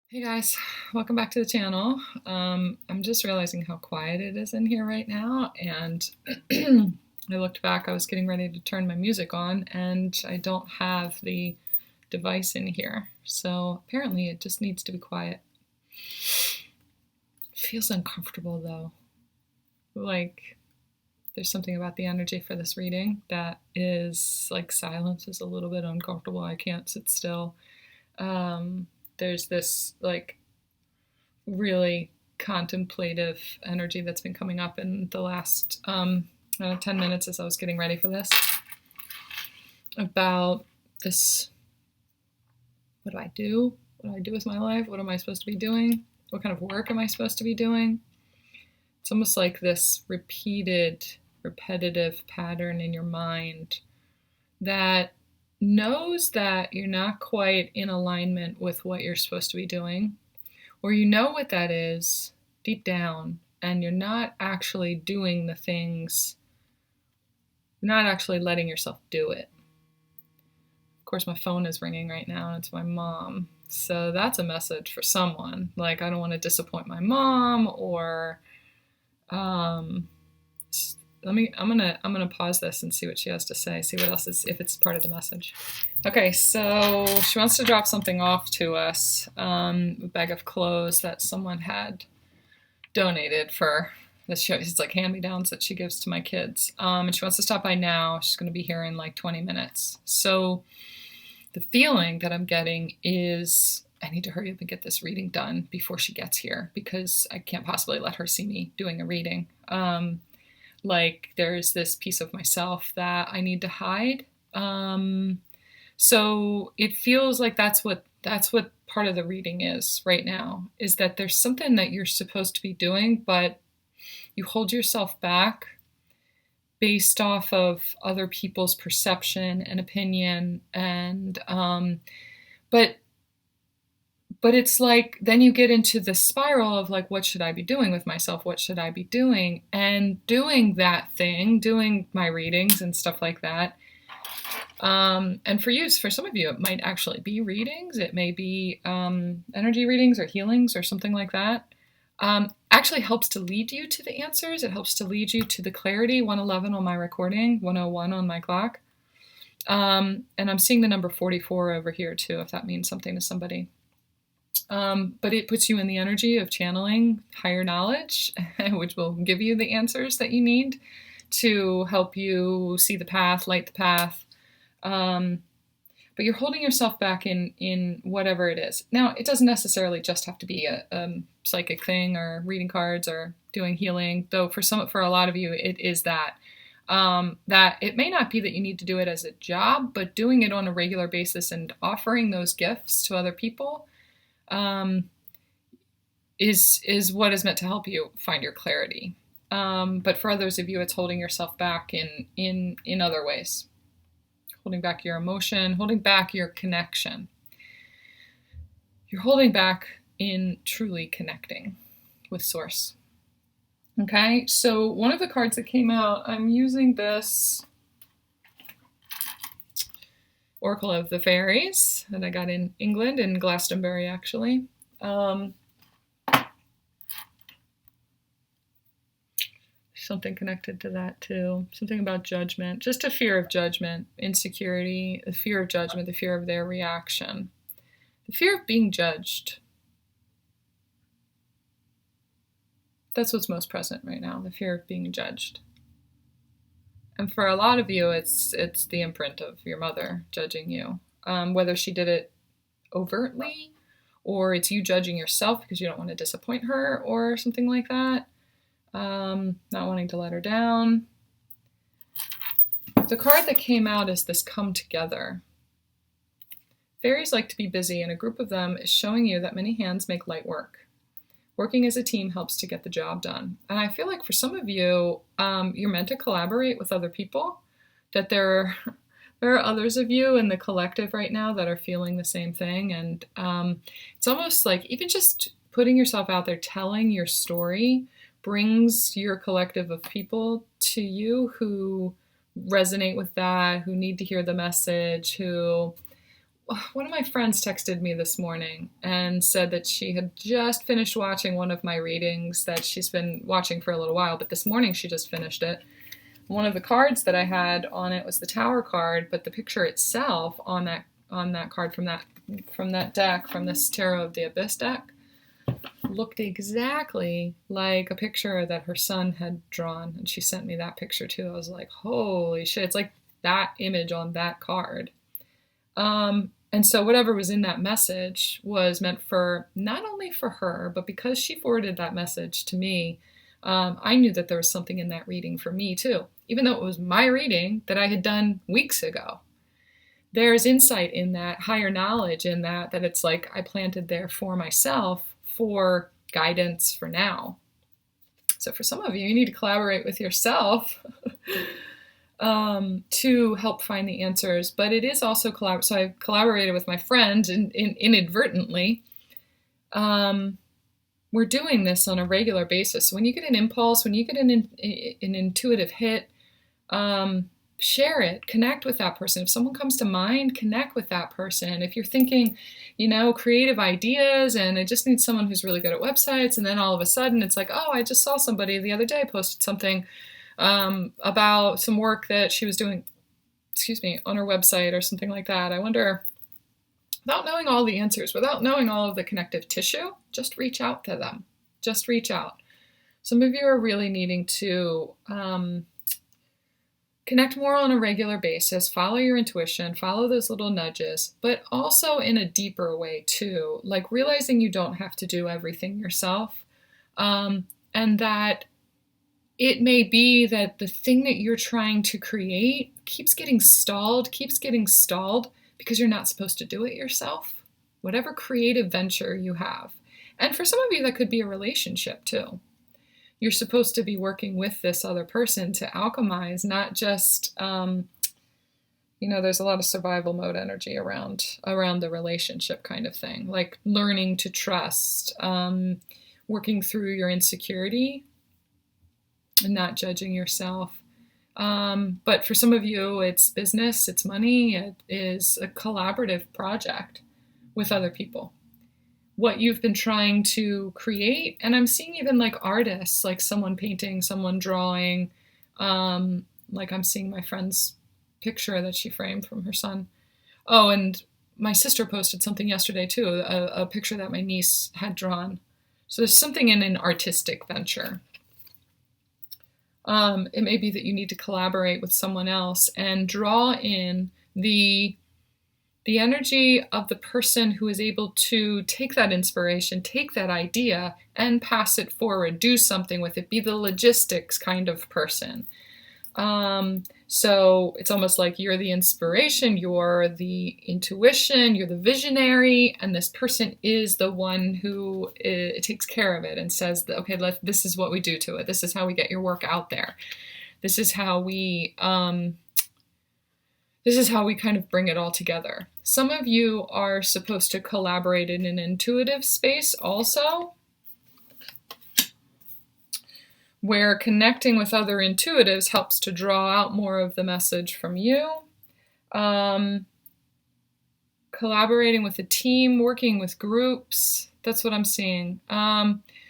Hey guys, welcome back to the channel. I'm just realizing how quiet it is in here right now, and I looked back, I was getting ready to turn my music on, and I don't have the device in here. So apparently it just needs to be quiet. It feels uncomfortable though. Like there's something about the energy for this reading that is like silence is a little bit uncomfortable. I can't sit still. There's this like really contemplative energy that's been coming up in the last 10 minutes as I was getting ready for this about this. What do I do? What do I do with my life? What am I supposed to be doing? What kind of work am I supposed to be doing? It's almost like this repetitive pattern in your mind that knows that you're not quite in alignment with what you're supposed to be doing, or you know what that is deep down, and you're not actually doing the things, you're not actually letting yourself do it. Of course, my phone is ringing right now, and it's my mom. So that's a message for someone. Like, I don't want to disappoint my mom, or I'm gonna pause this and see what she has to say. See what else is, if it's part of the message. Okay, so she wants to drop something off to us, a bag of clothes that someone had donated for this. It's like hand-me-downs that she gives to my kids, and she wants to stop by now. She's going to be here in like 20 minutes. So the feeling that I'm getting is I need to hurry up and get this reading done before she gets here, because I can't possibly let her see me doing a reading. Like there's this piece of myself that I need to hide. So it feels like that's what part of the reading is right now, is that there's something that you're supposed to be doing, but you hold yourself back based off of other people's perception and opinion, and but it's like then you get into the spiral of like, what should I be doing with myself? What should I be doing? And doing that thing, doing my readings and stuff like that. And for some of you, it might actually be readings. It may be energy readings or healings or something like that. Actually helps to lead you to the answers. It helps to lead you to the clarity. 111 on my recording, 101 on my clock. And I'm seeing the number 44 over here too, if that means something to somebody. But it puts you in the energy of channeling higher knowledge, which will give you the answers that you need to help you see the path, light the path. But you're holding yourself back in whatever it is. Now, it doesn't necessarily just have to be a psychic thing or reading cards or doing healing, though for a lot of you, it is that. That it may not be that you need to do it as a job, but doing it on a regular basis and offering those gifts to other people is what is meant to help you find your clarity. But for others of you, it's holding yourself back in other ways. Holding back your emotion, holding back your connection. You're holding back in truly connecting with Source. Okay, so one of the cards that came out, I'm using this Oracle of the Fairies that I got in England, in Glastonbury actually. Something connected to that too. Something about judgment, just a fear of judgment, insecurity, the fear of judgment, the fear of their reaction, the fear of being judged. That's what's most present right now, the fear of being judged. And for a lot of you, it's the imprint of your mother judging you, whether she did it overtly, or it's you judging yourself because you don't want to disappoint her or something like that. Not wanting to let her down. The card that came out is this come together. Fairies like to be busy, and a group of them is showing you that many hands make light work. Working as a team helps to get the job done. And I feel like for some of you, you're meant to collaborate with other people, that there are others of you in the collective right now that are feeling the same thing. And it's almost like even just putting yourself out there, telling your story, brings your collective of people to you who resonate with that, who need to hear the message, who one of my friends texted me this morning and said that she had just finished watching one of my readings that she's been watching for a little while, but this morning she just finished it. One of the cards that I had on it was the Tower card, but the picture itself on that card from that deck, from this Tarot of the Abyss deck, looked exactly like a picture that her son had drawn, and she sent me that picture too. I was like, holy shit, it's like that image on that card. And so whatever was in that message was meant for not only for her, but because she forwarded that message to me, I knew that there was something in that reading for me too, even though it was my reading that I had done weeks ago. There's insight in that, higher knowledge in that it's like I planted there for myself, for guidance for now. So for some of you, you need to collaborate with yourself to help find the answers. But it is also so I collaborated with my friend inadvertently. We're doing this on a regular basis. When you get an impulse, when you get an intuitive hit, share it, connect with that person. If someone comes to mind, connect with that person. If you're thinking, creative ideas and I just need someone who's really good at websites, and then all of a sudden it's like, oh, I just saw somebody the other day posted something about some work that she was doing, on her website or something like that. I wonder, without knowing all the answers, without knowing all of the connective tissue, just reach out to them. Just reach out. Some of you are really needing to connect more on a regular basis, follow your intuition, follow those little nudges, but also in a deeper way too, like realizing you don't have to do everything yourself, and that it may be that the thing that you're trying to create keeps getting stalled because you're not supposed to do it yourself, whatever creative venture you have. And for some of you, that could be a relationship too. You're supposed to be working with this other person to alchemize, not just, there's a lot of survival mode energy around the relationship kind of thing, like learning to trust, working through your insecurity and not judging yourself. But for some of you, it's business, it's money, it is a collaborative project with other people. What you've been trying to create, and I'm seeing even like artists, like someone painting, someone drawing, like I'm seeing my friend's picture that she framed from her son. Oh, and my sister posted something yesterday too, a picture that my niece had drawn. So there's something in an artistic venture. It may be that you need to collaborate with someone else and draw in the energy of the person who is able to take that inspiration, take that idea, and pass it forward, do something with it, be the logistics kind of person. So it's almost like you're the inspiration, you're the intuition, you're the visionary, and this person is the one who takes care of it and says, okay, this is what we do to it. This is how we get your work out there. This is how we kind of bring it all together. Some of you are supposed to collaborate in an intuitive space also, where connecting with other intuitives helps to draw out more of the message from you. Collaborating with a team, working with groups, that's what I'm seeing.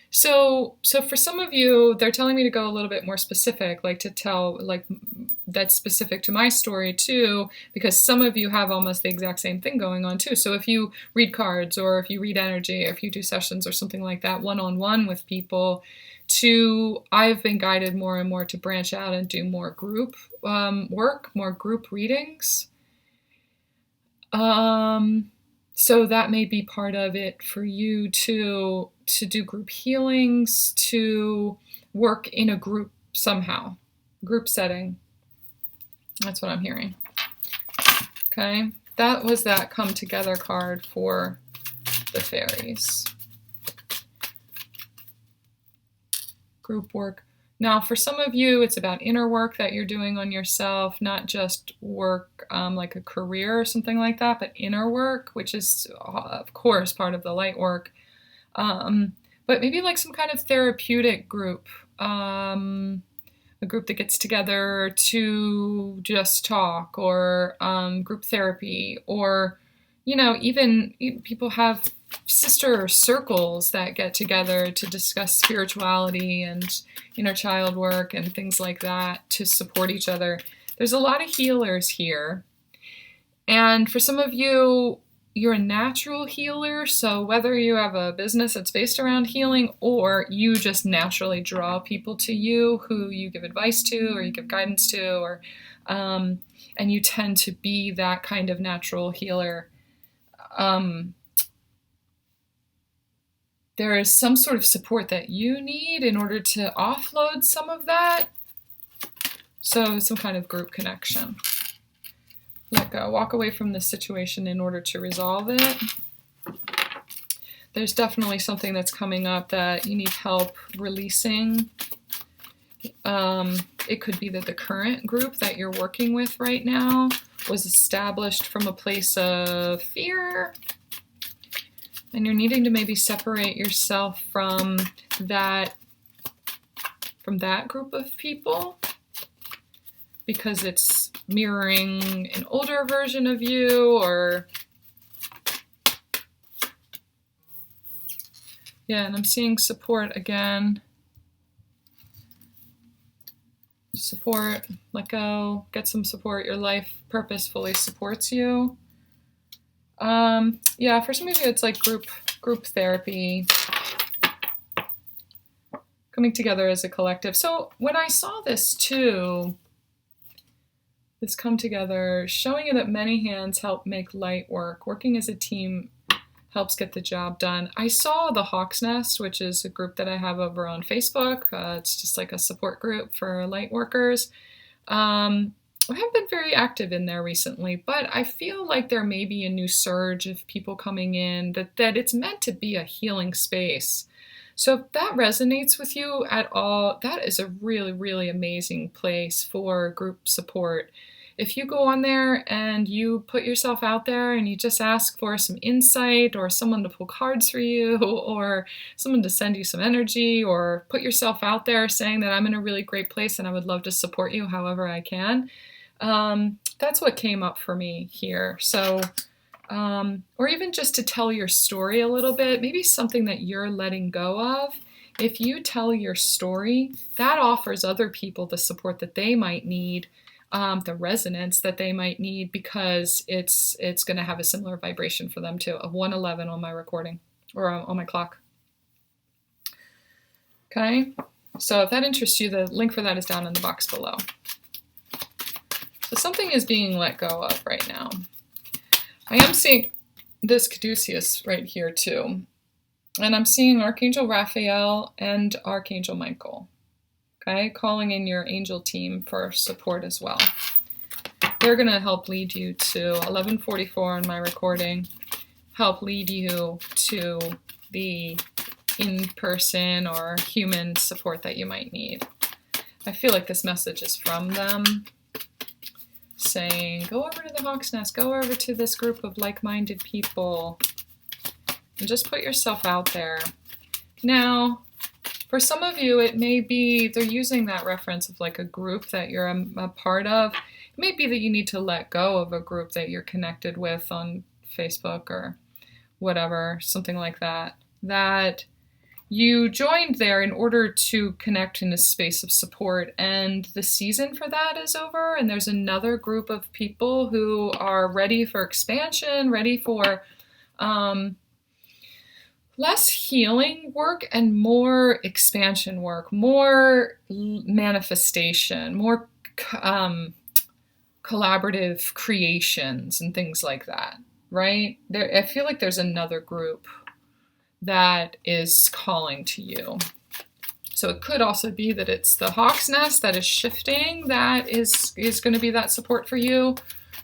So for some of you, they're telling me to go a little bit more specific, like to tell, like that's specific to my story too, because some of you have almost the exact same thing going on too. So if you read cards, or if you read energy, or if you do sessions or something like that one-on-one with people, I've been guided more and more to branch out and do more group work, more group readings. So that may be part of it for you to do group healings, to work in a group somehow, group setting. That's what I'm hearing. Okay, that was that come together card for the fairies. Group work. Now, for some of you, it's about inner work that you're doing on yourself, not just work like a career or something like that, but inner work, which is, of course, part of the light work. But maybe like some kind of therapeutic group, a group that gets together to just talk, or group therapy, or even people have sister circles that get together to discuss spirituality and inner child work and things like that to support each other. There's a lot of healers here. And for some of you, you're a natural healer. So whether you have a business that's based around healing or you just naturally draw people to you who you give advice to or you give guidance to, or and you tend to be that kind of natural healer, there is some sort of support that you need in order to offload some of that. So some kind of group connection. Let go. Walk away from the situation in order to resolve it. There's definitely something that's coming up that you need help releasing. It could be that the current group that you're working with right now was established from a place of fear, and you're needing to maybe separate yourself from that group of people because it's mirroring an older version of you, or and I'm seeing support again. Support, let go, get some support. Your life purpose fully supports you. For some of you, it's like group therapy, coming together as a collective. So when I saw this too, this come together, showing you that many hands help make light work. Working as a team helps get the job done. I saw the Hawk's Nest, which is a group that I have over on Facebook. It's just like a support group for light workers. I haven't been very active in there recently, but I feel like there may be a new surge of people coming in, that it's meant to be a healing space. So if that resonates with you at all, that is a really, really amazing place for group support. If you go on there and you put yourself out there and you just ask for some insight or someone to pull cards for you or someone to send you some energy, or put yourself out there saying that I'm in a really great place and I would love to support you however I can, that's what came up for me here. So, or even just to tell your story a little bit, maybe something that you're letting go of. If you tell your story, that offers other people the support that they might need, the resonance that they might need, because it's going to have a similar vibration for them too, of 111 on my recording or on my clock. Okay, so if that interests you, the link for that is down in the box below. So something is being let go of right now. I am seeing this Caduceus right here too, and I'm seeing Archangel Raphael and Archangel Michael. Okay, calling in your angel team for support as well. They're going to help lead you to 1144 in my recording, help lead you to the in-person or human support that you might need. I feel like this message is from them, saying, go over to the Hawk's Nest, go over to this group of like-minded people, and just put yourself out there. Now, for some of you, it may be they're using that reference of like a group that you're a part of. It may be that you need to let go of a group that you're connected with on Facebook or whatever, something like that, that you joined there in order to connect in a space of support, and the season for that is over, and there's another group of people who are ready for expansion, ready for less healing work and more expansion work, more manifestation, more collaborative creations and things like that, right? I feel like there's another group that is calling to you. So it could also be that it's the Hawk's Nest that is shifting, that is going to be that support for you,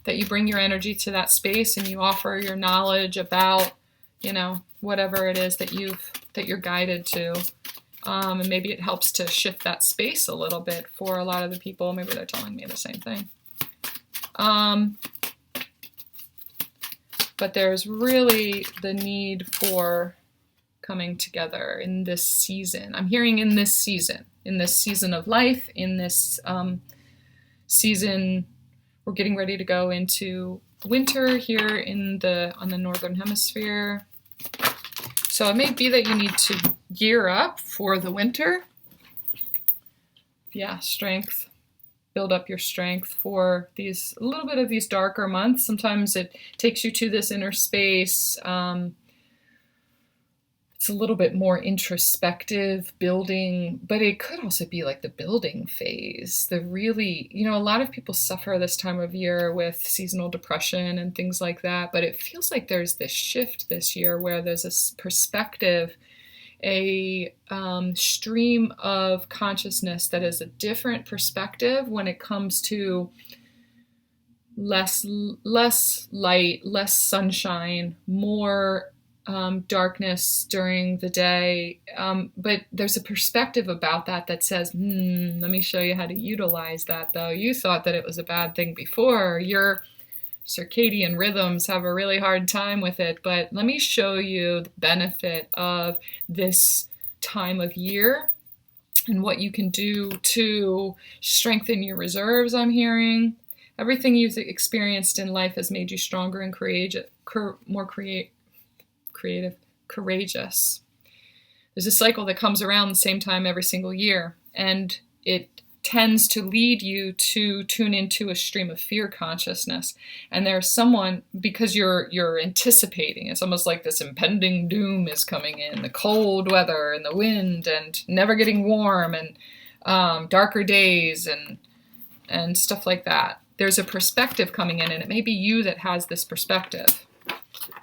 that you bring your energy to that space and you offer your knowledge about, whatever it is that you're guided to. And maybe it helps to shift that space a little bit for a lot of the people. Maybe they're telling me the same thing. But there's really the need for coming together in this season. I'm hearing in this season of life, in this season, we're getting ready to go into winter here on the northern hemisphere. So it may be that you need to gear up for the winter. Yeah, strength. Build up your strength for a little bit of these darker months. Sometimes it takes you to this inner space. It's a little bit more introspective building, but it could also be like the building phase. A lot of people suffer this time of year with seasonal depression and things like that, but it feels like there's this shift this year where there's a perspective, a stream of consciousness that is a different perspective when it comes to less light, less sunshine, more darkness during the day. But there's a perspective about that says, let me show you how to utilize that, though. You thought that it was a bad thing before. Your circadian rhythms have a really hard time with it, but let me show you the benefit of this time of year and what you can do to strengthen your reserves. I'm hearing everything you've experienced in life has made you stronger and more creative, courageous. There's a cycle that comes around the same time every single year, and it tends to lead you to tune into a stream of fear consciousness. And there's someone, because you're anticipating, it's almost like this impending doom is coming in, the cold weather and the wind and never getting warm and darker days and stuff like that. There's a perspective coming in, and it may be you that has this perspective,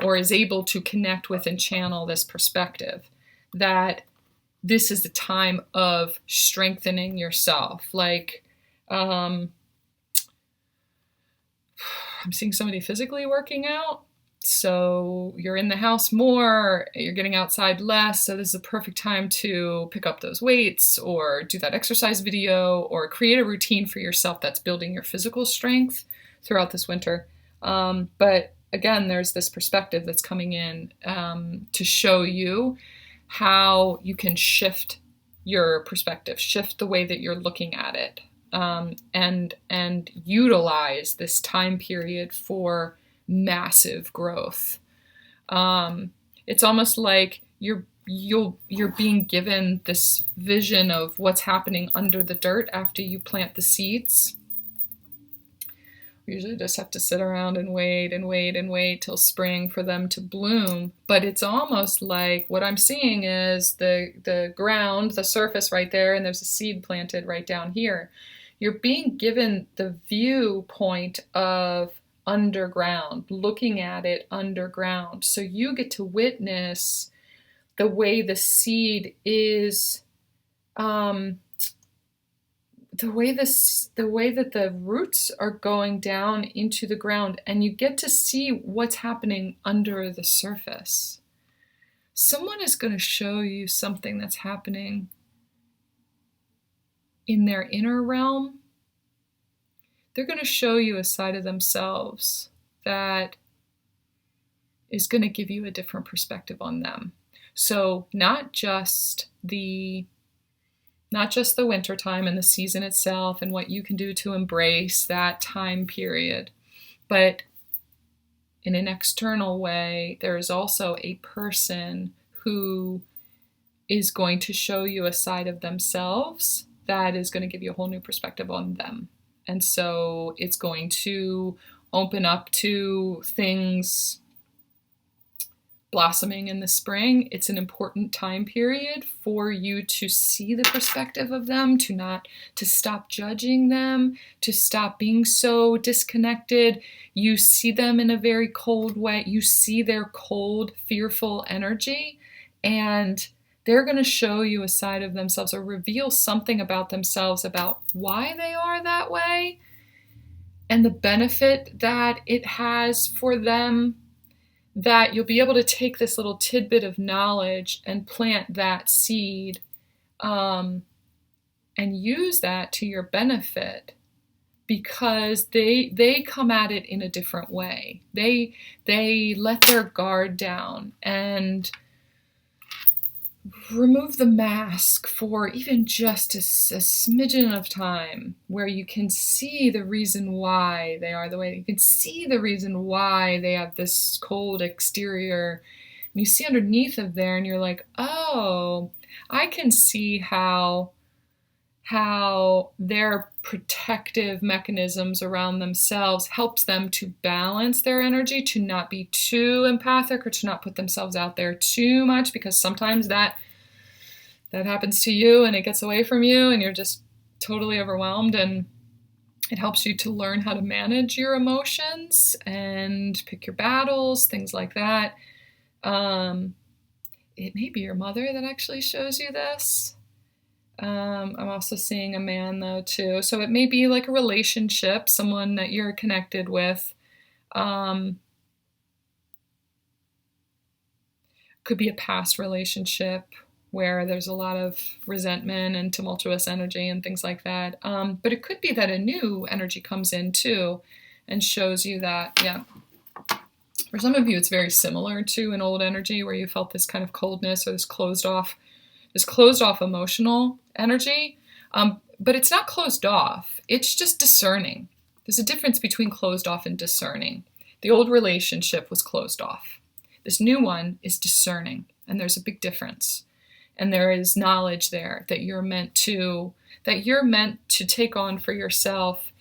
or is able to connect with and channel this perspective, that this is the time of strengthening yourself. Like, I'm seeing somebody physically working out. So you're in the house more, you're getting outside less. So this is a perfect time to pick up those weights or do that exercise video or create a routine for yourself that's building your physical strength throughout this winter. But again, there's this perspective that's coming in to show you how you can shift your perspective, shift the way that you're looking at it, and utilize this time period for massive growth. It's almost like you're being given this vision of what's happening under the dirt after you plant the seeds. We usually just have to sit around and wait till spring for them to bloom. But it's almost like what I'm seeing is the ground, the surface right there, and there's a seed planted right down here. You're being given the viewpoint of underground, looking at it underground. So you get to witness the way the seed is, the way that the roots are going down into the ground, and you get to see what's happening under the surface. Someone is going to show you something that's happening in their inner realm. They're going to show you a side of themselves that is going to give you a different perspective on them. So not just the winter time and the season itself and what you can do to embrace that time period, but in an external way, there is also a person who is going to show you a side of themselves that is going to give you a whole new perspective on them. And so it's going to open up to things blossoming in the spring. It's an important time period for you to see the perspective of them, to stop judging them, to stop being so disconnected. You see them in a very cold way. You see their cold, fearful energy, and they're going to show you a side of themselves or reveal something about themselves, about why they are that way and the benefit that it has for them, that you'll be able to take this little tidbit of knowledge and plant that seed and use that to your benefit, because they come at it in a different way. They let their guard down, and remove the mask for even just a smidgen of time, where you can see the reason why they are the way. You can see the reason why they have this cold exterior. And you see underneath of there and you're like, oh, I can see how their protective mechanisms around themselves helps them to balance their energy, to not be too empathic or to not put themselves out there too much, because sometimes that happens to you and it gets away from you and you're just totally overwhelmed. And it helps you to learn how to manage your emotions and pick your battles, things like that. It may be your mother that actually shows you this. I'm also seeing a man though too. So it may be like a relationship, someone that you're connected with. Could be a past relationship where there's a lot of resentment and tumultuous energy and things like that. But it could be that a new energy comes in too and shows you that, yeah. For some of you, it's very similar to an old energy where you felt this kind of coldness or this closed off emotional energy. But it's not closed off. It's just discerning. There's a difference between closed off and discerning. The old relationship was closed off. This new one is discerning, and there's a big difference. And there is knowledge there that you're meant to take on for yourself.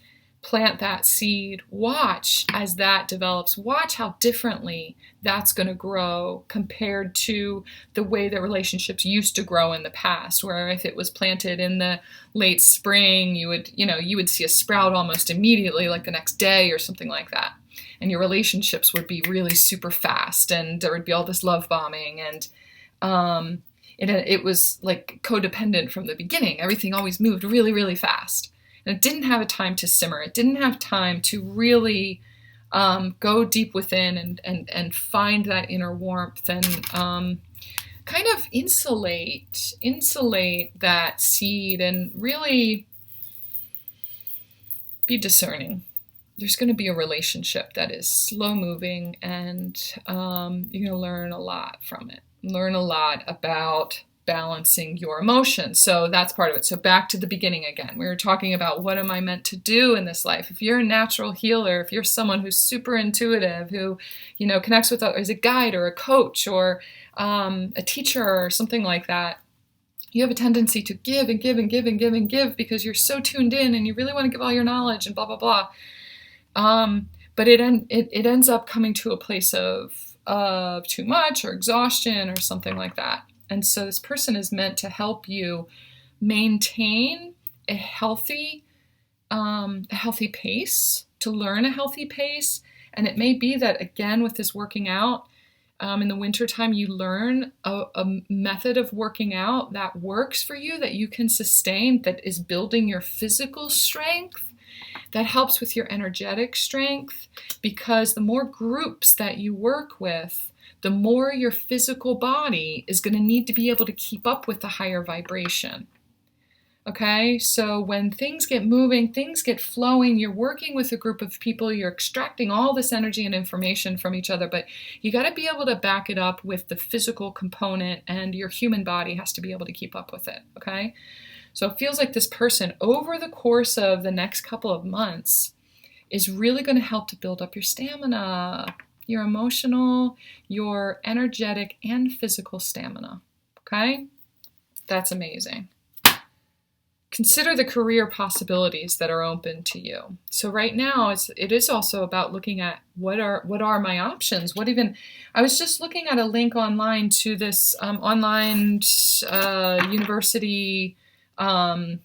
Plant that seed. Watch as that develops. Watch how differently that's going to grow compared to the way that relationships used to grow in the past, where if it was planted in the late spring, you would see a sprout almost immediately, like the next day or something like that. And your relationships would be really super fast, and there would be all this love bombing, and it was like codependent from the beginning. Everything always moved really, really fast. And it didn't have a time to simmer. It didn't have time to really go deep within and find that inner warmth and kind of insulate that seed and really be discerning. There's going to be a relationship that is slow moving, and you're going to learn a lot from it. Learn a lot about balancing your emotions. So that's part of it. So back to the beginning again. We were talking about, what am I meant to do in this life? If you're a natural healer, if you're someone who's super intuitive, who, connects with others, as a guide or a coach or a teacher or something like that, you have a tendency to give and give and give and give and give because you're so tuned in and you really want to give all your knowledge and blah, blah, blah. But it ends up coming to a place of too much or exhaustion or something like that. And so this person is meant to help you maintain a healthy pace, to learn a healthy pace. And it may be that, again, with this working out, in the wintertime, you learn a method of working out that works for you, that you can sustain, that is building your physical strength, that helps with your energetic strength, because the more groups that you work with, the more your physical body is going to need to be able to keep up with the higher vibration. Okay, so when things get moving, things get flowing, you're working with a group of people, you're extracting all this energy and information from each other, but you got to be able to back it up with the physical component, and your human body has to be able to keep up with it. Okay, so it feels like this person, over the course of the next couple of months, is really going to help to build up your stamina, your emotional, your energetic, and physical stamina. Okay? That's amazing. Consider the career possibilities that are open to you. So right now, it is also about looking at what are my options. I was just looking at a link online to this online university. It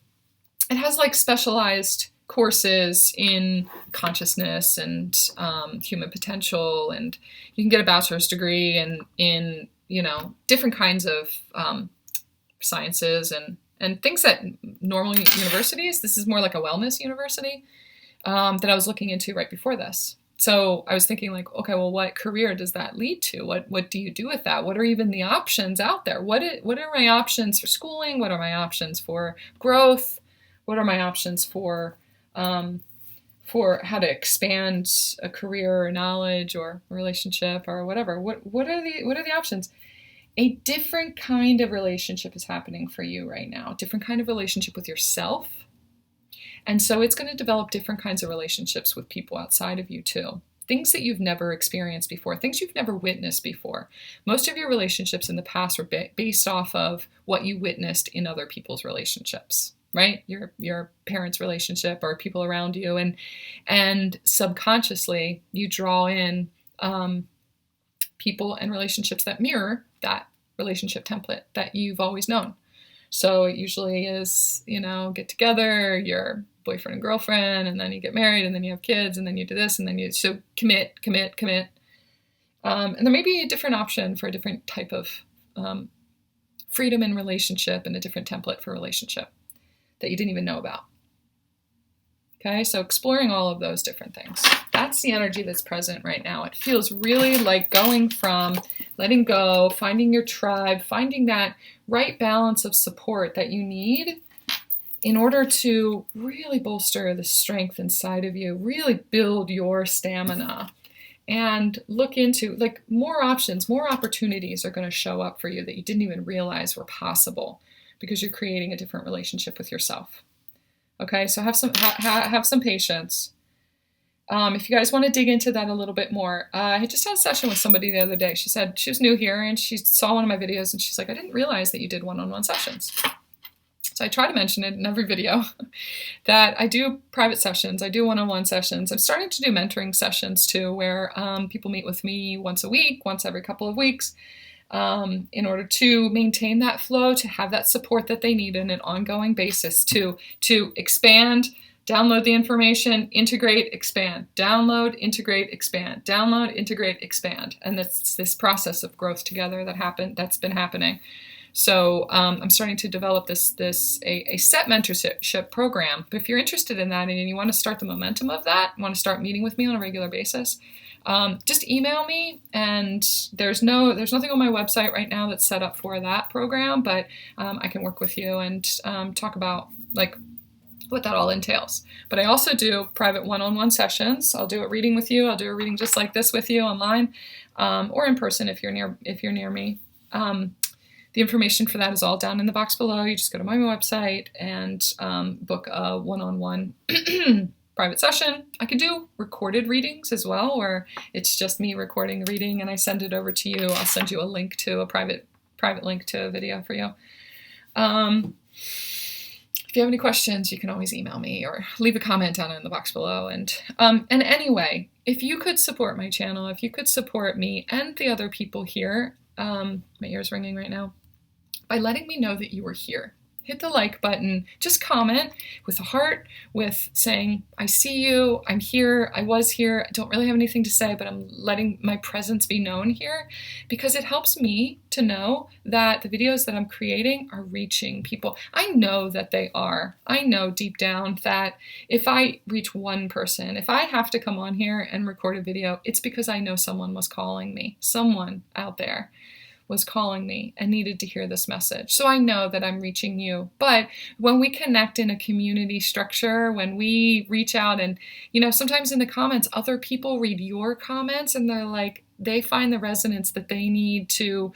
has like specialized courses in consciousness and human potential, and you can get a bachelor's degree in different kinds of sciences and things that normal universities. This is more like a wellness university that I was looking into right before this. So I was thinking like, okay, well, what career does that lead to? What do you do with that? What are even the options out there? What are my options for schooling? What are my options for growth? What are my options for how to expand a career or knowledge or a relationship or whatever? What are the options? a different kind of relationship is happening for you right now, a different kind of relationship with yourself. And so it's going to develop different kinds of relationships with people outside of you too. Things that you've never experienced before, things you've never witnessed before. Most of your relationships in the past were based off of what you witnessed in other people's relationships, right? Your parents' relationship or people around you, and subconsciously you draw in people and relationships that mirror that relationship template that you've always known. So it usually is, get together, you're boyfriend and girlfriend, and then you get married, and then you have kids, and then you do this, and then so commit. And there may be a different option for a different type of freedom in relationship and a different template for relationship that you didn't even know about. Okay, so exploring all of those different things. That's the energy that's present right now. It feels really like going from letting go, finding your tribe, finding that right balance of support that you need in order to really bolster the strength inside of you, really build your stamina, and look into more options, more opportunities are going to show up for you that you didn't even realize were possible because you're creating a different relationship with yourself. Okay, so have some patience. If you guys want to dig into that a little bit more, I just had a session with somebody the other day. She said she was new here and she saw one of my videos and she's like, I didn't realize that you did one-on-one sessions. So I try to mention it in every video that I do private sessions. I do one-on-one sessions. I'm starting to do mentoring sessions too, where people meet with me once a week, once every couple of weeks, in order to maintain that flow, to have that support that they need on an ongoing basis to expand, download the information, integrate, expand, download, integrate, expand, download, integrate, expand. And that's this process of growth together that's been happening. So I'm starting to develop a set mentorship program. But if you're interested in that and you want to start the momentum of that, want to start meeting with me on a regular basis, just email me. And there's nothing on my website right now that's set up for that program, but I can work with you and talk about what that all entails. But I also do private one-on-one sessions. I'll do a reading with you. I'll do a reading just like this with you online, or in person if you're near me. The information for that is all down in the box below. You just go to my website and book a one-on-one private session. I can do recorded readings as well, where it's just me recording the reading and I send it over to you. I'll send you a link to a private link to a video for you. If you have any questions, you can always email me or leave a comment down in the box below. And anyway, if you could support my channel, if you could support me and the other people here, my ear's ringing right now, by letting me know that you were here. Hit the like button, just comment with a heart, with saying, I see you, I'm here, I was here, I don't really have anything to say, but I'm letting my presence be known here, because it helps me to know that the videos that I'm creating are reaching people. I know that they are. I know deep down that if I reach one person, if I have to come on here and record a video, it's because I know someone was calling me. Someone out there was calling me and needed to hear this message. So I know that I'm reaching you. But when we connect in a community structure, when we reach out and, sometimes in the comments, other people read your comments and they're like, they find the resonance that they need to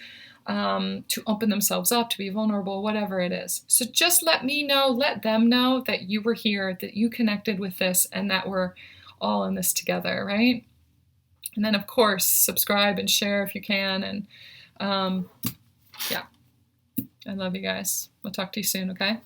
open themselves up, to be vulnerable, whatever it is. So just let me know, let them know that you were here, that you connected with this, and that we're all in this together, right? And then, of course, subscribe and share if you can. And yeah, I love you guys. I'll talk to you soon, okay?